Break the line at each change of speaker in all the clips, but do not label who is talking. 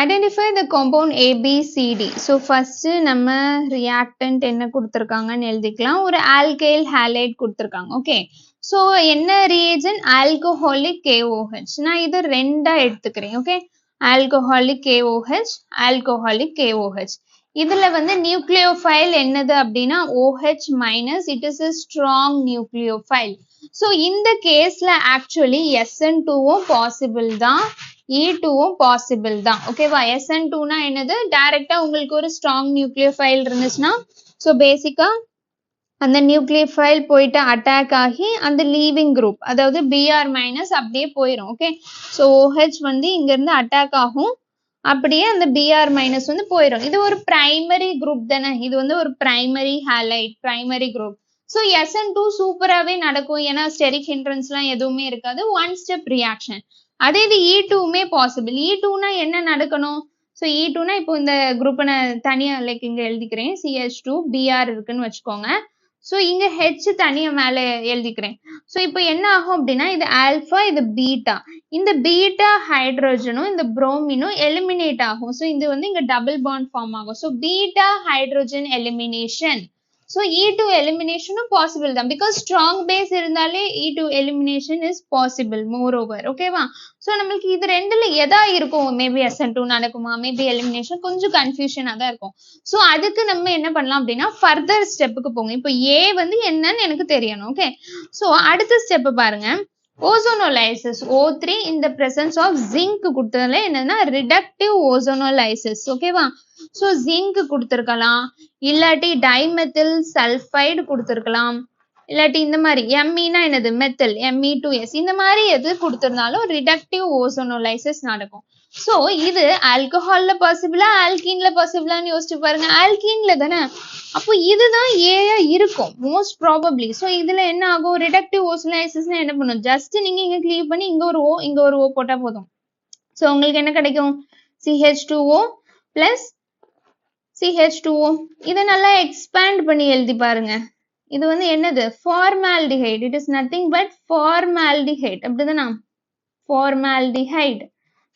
Identify the compound A, B, C, D. So first நம்ம reactant என்ன கொடுத்திருக்காங்கன்னு எழுதிக்கலாம். ஒரு alkyl halide கொடுத்திருக்காங்க. Okay. So என்ன reagent? Alcoholic KOH. நான் இது ரெண்டா எடுத்துக்கிறேன். Okay. Alcoholic KOH, alcoholic KOH. இதுல வந்து nucleophile என்னது அப்படின்னா OH minus, it is a strong nucleophile. So இந்த கேஸ்ல actually SN2 possible தான், E2 possible தான். ஓகேவா? SN2 னா என்னது? டைரக்டா உங்களுக்கு ஒரு strong nucleophile இருந்துச்சுன்னா, so பேசிக்கா அந்த nucleophile போயிட்டு அட்டாக் ஆகி அந்த லீவிங் குரூப், அதாவது Br மைனஸ் அப்படியே போயிடும். ஓகே, ஸோ OH வந்து இங்க இருந்து அட்டாக் ஆகும், அப்படியே அந்த Br மைனஸ் வந்து போயிடும். இது ஒரு பிரைமரி குரூப் தானே, இது வந்து ஒரு primary allied, primary group. So SN2 சூப்பராகவே நடக்கும், ஏன்னா ஸ்டெரிக் ஹிண்ட்ரன்ஸ்லாம் எதுவுமே இருக்காது, ஒன் ஸ்டெப் ரியாக்ஷன். அதே இது E2மே பாசிபிள். E2னா என்ன நடக்கணும்? ஸோ E2னா இப்போ இந்த குரூப்பை நான் தனியா லைக் இங்க எழுதிக்கிறேன், CH2 Br இருக்குன்னு வச்சுக்கோங்க. ஸோ இங்க H தனியா மேல எழுதிக்கிறேன். ஸோ இப்போ என்ன ஆகும் அப்படின்னா, இது ஆல்பா, இது பீட்டா. இந்த பீட்டா ஹைட்ரோஜனும் இந்த புரோமினும் எலிமினேட் ஆகும். ஸோ இது வந்து இங்க டபுள் பாண்ட் ஃபார்ம் ஆகும். So beta hydrogen elimination. So E2 எலிமினேஷனும் பாசிபிள் தான், பிகாஸ் ஸ்ட்ராங் பேஸ் இருந்தாலே E2 elimination is possible more over. ஓகேவா? ஸோ நம்மளுக்கு இது ரெண்டுல எதா இருக்கும், மேபி SN2 நடக்குமா, மேபி எலிமினேஷன், கொஞ்சம் கன்ஃபியூஷனா தான் இருக்கும். ஸோ அதுக்கு நம்ம என்ன பண்ணலாம் அப்படின்னா, ஃபர்தர் ஸ்டெப்புக்கு போங்க. இப்போ A வந்து என்னன்னு எனக்கு தெரியணும். ஓகே, ஸோ அடுத்த ஸ்டெப் பாருங்க, ஓசோனோலைசிஸ் O3 in the presence of zinc கொடுத்ததுல என்னன்னா ரிடக்டிவ் ஓசோனோலைசிஸ். ஓகேவா? ஸோ ஜிங்க் கொடுத்துருக்கலாம், இல்லாட்டி டைமெத்தில் சல்ஃபைடு கொடுத்துருக்கலாம், இல்லாட்டி இந்த மாதிரி எம்இனா என்னது மெத்தில், Me2S, இந்த மாதிரி எது கொடுத்திருந்தாலும் ரிடக்டிவ் ஓசோனோலைசிஸ் நடக்கும். ஸோ இது ஆல்கஹால்ல பாசிபிளா ஆல்கீன்ல பாசிபிளான்னு யோசிச்சு பாருங்க. ஆல்கீன்ல தானே, அப்போ இதுதான் ஏயா இருக்கும் மோஸ்ட் ப்ராபப்ளி. ஸோ இதுல என்ன ஆகும், ரிடக்டிவ் ஓசோனோலைசிஸ்னா என்ன பண்ணும், ஜஸ்ட் நீங்க இங்க கிளீவ் பண்ணி இங்க ஒரு O இங்க ஒரு O போட்டா போதும். ஸோ உங்களுக்கு என்ன கிடைக்கும், CH2O பிளஸ் CH2O. இதை நல்லா எக்ஸ்பேண்ட் பண்ணி எழுதி பாருங்க. இது வந்து என்னது, formaldehyde. It is nothing but formaldehyde. அப்படிதானா, ஃபார்மால்டிஹைட்.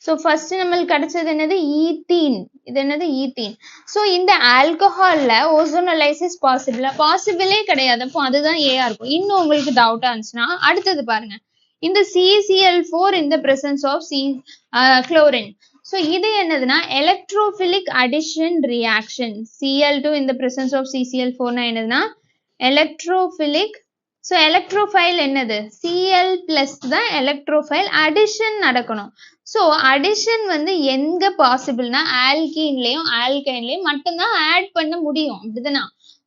ஸோ ஃபர்ஸ்ட் நம்மளுக்கு கிடைச்சது என்னது, ஈத்தீன். இது என்னது, ஈத்தீன். ஸோ இந்த ஆல்கஹால்ல ஓசோனோலைசிஸ் பாசிபிளா, பாசிபிளே கிடையாது. அப்போ அதுதான் ஏஆ இருக்கும். இன்னும் உங்களுக்கு டவுட்டா இருந்துச்சுன்னா அடுத்தது பாருங்க, இந்த CCl4 in the presence of chlorine. So இது என்னதுன்னா electrophilic addition reaction. Cl2 in the presence of CCl4 னா என்னதுன்னா எலக்ட்ரோஃபிலிக். ஸோ எலக்ட்ரோஃபைல் என்னது, Cl பிளஸ் தான் எலக்ட்ரோஃபைல், அடிஷன் நடக்கணும். ஸோ அடிஷன் வந்து எங்க பாசிபிள்னா ஆல்கீன்லயும் ஆல்கைன்லயும் மட்டும்தான் ஆட் பண்ண முடியும். அப்படிதானா?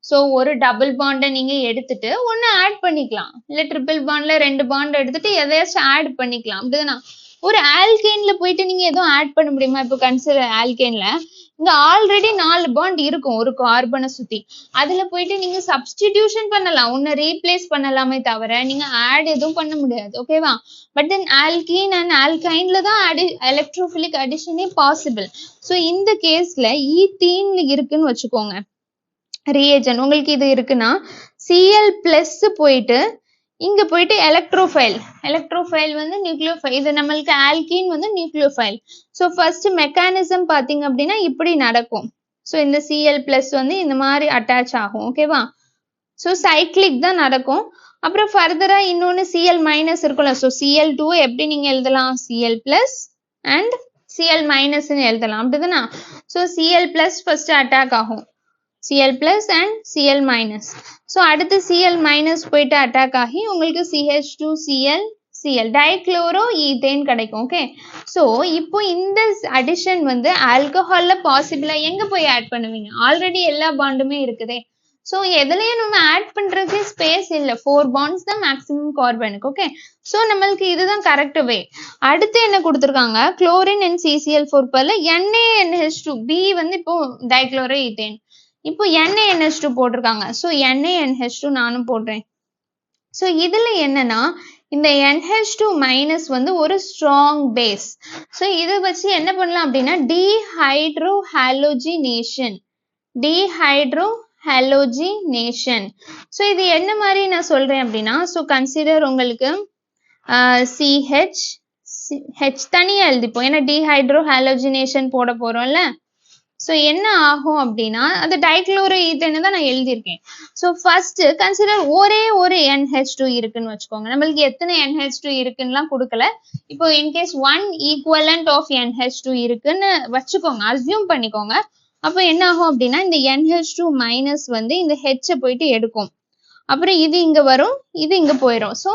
ஸோ ஒரு டபுள் பாண்டை நீங்க எடுத்துட்டு ஒன்னு ஆட் பண்ணிக்கலாம், இல்ல ட்ரிபிள் பாண்ட்ல ரெண்டு பாண்ட் எடுத்துட்டு எதையாச்சும் ஆட் பண்ணிக்கலாம். அப்படிதானா? ஒரு ஆல்கேன்ல போயிட்டு நீங்க எதுவும் ஆட் பண்ண முடியுமா? இப்போ கன்சிடர் ஆல்கேன்ல இங்க ஆல்ரெடி 4 பாண்ட் இருக்கும் ஒரு கார்பனை சுத்தி, அதுல போயிட்டு நீங்க சப்ஸ்டிடியூஷன் பண்ணலாம், ஒன்னு ரீப்ளேஸ் பண்ணலாமே தவிர நீங்க ஆட் எதுவும் பண்ண முடியாது. ஓகேவா? பட் தென் ஆல்கீன் அண்ட் ஆல்கைன்ல தான் எலக்ட்ரோஃபிலிக் அடிஷனே பாசிபிள். ஸோ இந்த கேஸ்ல ஈத்தீன்ல இருக்குன்னு வச்சுக்கோங்க ரியேஜன். உங்களுக்கு இது இருக்குன்னா Cl பிளஸ் போயிட்டு இங்க போயிட்டு எலக்ட்ரோஃபைல், எலக்ட்ரோஃபைல் வந்து நியூக்ளியோஃபைல், இது நம்மளுக்கு ஆல்கீன் வந்து நியூக்ளியோஃபைல். ஸோ ஃபர்ஸ்ட் மெக்கானிசம் பாத்தீங்க அப்படின்னா இப்படி நடக்கும். ஸோ இந்த Cl பிளஸ் வந்து இந்த மாதிரி அட்டாச் ஆகும். ஓகேவா? ஸோ சைக்ளிக் தான் நடக்கும். அப்புறம் ஃபர்தரா இன்னொன்னு Cl மைனஸ் இருக்கும்ல, ஸோ Cl2 எப்படி நீங்க எழுதலாம், Cl பிளஸ் அண்ட் Cl மைனஸ்ன்னு எழுதலாம். அப்படிதானா? So Cl plus first attack ஆகும், Cl plus and Cl minus. So அடுத்து Cl minus போயிட்டு அட்டாக் ஆகி உங்களுக்கு CH2Cl Cl டைக்ளோரோ ஈத்தேன் கிடைக்கும். ஓகே, ஸோ இப்போ இந்த அடிஷன் வந்து ஆல்கஹால்ல பாசிபிளா எங்க போய் ஆட் பண்ணுவீங்க, ஆல்ரெடி எல்லா பாண்டுமே இருக்குதே. ஸோ எதுலயும் நம்ம ஆட் பண்றதுக்கு ஸ்பேஸ் இல்லை, 4 பாண்ட்ஸ் தான் மேக்ஸிமம் கார்பனுக்கு. ஓகே, ஸோ நம்மளுக்கு இதுதான் கரெக்ட் வே. அடுத்து என்ன கொடுத்துருக்காங்க, குளோரின் அண்ட் CCl4 பதிலா NaNH2, B வந்து இப்போ டைக்ளோரோ ஈத்தேன், இப்போ NaNH2 போட்டிருக்காங்க. ஸோ NaNH2 நானும் போடுறேன். ஸோ இதுல என்னன்னா இந்த NH2 மைனஸ் வந்து ஒரு ஸ்ட்ராங் பேஸ். ஸோ இதை வச்சு என்ன பண்ணலாம் அப்படின்னா டீஹைட்ரோ ஹாலோஜினேஷன், டீஹைட்ரோ ஹாலோஜினேஷன். ஸோ இது என்ன மாதிரி நான் சொல்றேன் அப்படின்னா, ஸோ கன்சிடர் உங்களுக்கு CH H தனியா எழுதிப்போம் ஏன்னா டீஹைட்ரோ ஹாலோஜினேஷன் போட போறோம்ல. ஸோ என்ன ஆகும் அப்படின்னா அது டைக்ளோரோ ஈத்தேன்னு தான் நான் எழுதியிருக்கேன். ஸோ ஃபர்ஸ்ட் கன்சிடர் ஒரே ஒரு NH2 இருக்குன்னு வச்சுக்கோங்க. நம்மளுக்கு எத்தனை NH2 இருக்குன்னுலாம் கொடுக்கல. இப்போ இன்கேஸ் 1 ஈக்குவலண்ட் ஆஃப் NH2 இருக்குன்னு வச்சுக்கோங்க, அசியூம் பண்ணிக்கோங்க. அப்போ என்ன ஆகும் அப்படின்னா இந்த NH2 மைனஸ் வந்து இந்த H போயிட்டு எடுக்கும். அப்புறம் இது இங்க வரும், இது இங்க போயிடும். So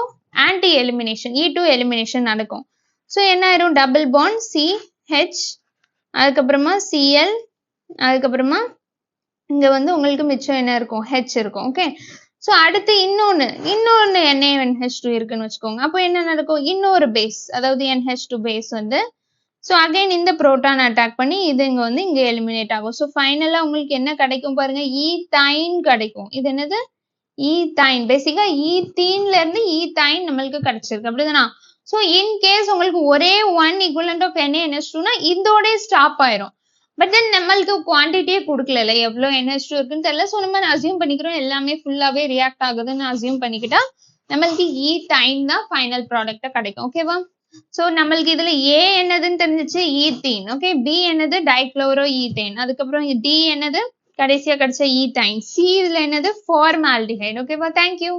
anti elimination E2 elimination நடக்கும். ஸோ என்ன ஆயிரும், டபுள் பாண்ட் CH, அதுக்கப்புறமா Cl, அதுக்கப்புறமா இங்க வந்து உங்களுக்கு மிச்சம் என்ன இருக்கும், H இருக்கும். ஓகே, ஸோ அடுத்து இன்னொன்னு NaNH2 இருக்குன்னு வச்சுக்கோங்க. அப்போ என்ன நடக்கும், இன்னொரு பேஸ், அதாவது NH2 பேஸ் வந்து ஸோ அகைன் இந்த புரோட்டான் அட்டாக் பண்ணி இது இங்க வந்து இங்க எலிமினேட் ஆகும். ஸோ ஃபைனலா உங்களுக்கு என்ன கிடைக்கும் பாருங்க, ஈத்தைன் கிடைக்கும். இது என்னது, ஈத்தைன். பேசிக்கா ஈத்தீன்ல இருந்து ஈத்தைன் நம்மளுக்கு கிடைச்சிருக்கு, அப்படிதானா? ஸோ இன் கேஸ் உங்களுக்கு ஒரே 1 ஈக்குவலண்ட் ஆஃப் NaNH2னா இதோட ஸ்டாப் ஆயிரும். பட் தென் நம்மளுக்கு குவான்டிட்டியே கொடுக்கல, எவ்வளோ NH2 இருக்குன்னு தெரியல. ஸோ நம்ம அசியூம் பண்ணிக்கிறோம் எல்லாமே ஃபுல்லாவே ரியாக்ட் ஆகுதுன்னு அசியூம் பண்ணிக்கிட்டா நம்மளுக்கு ஈத்தைன் தான் ஃபைனல் ப்ராடக்டா கிடைக்கும். ஓகேவா? ஸோ நம்மளுக்கு இதுல A என்னதுன்னு தெரிஞ்சிச்சு, ஈத்தீன். ஓகே, B என்னது, டைக்ளோரோ ஈத்தேன். அதுக்கப்புறம் D என்னது, கடைசியா கிடைச்ச ஈத்தைன். C இதுல என்னது, ஃபார்மால்டிஹைட். ஓகேவா? தேங்க்யூ.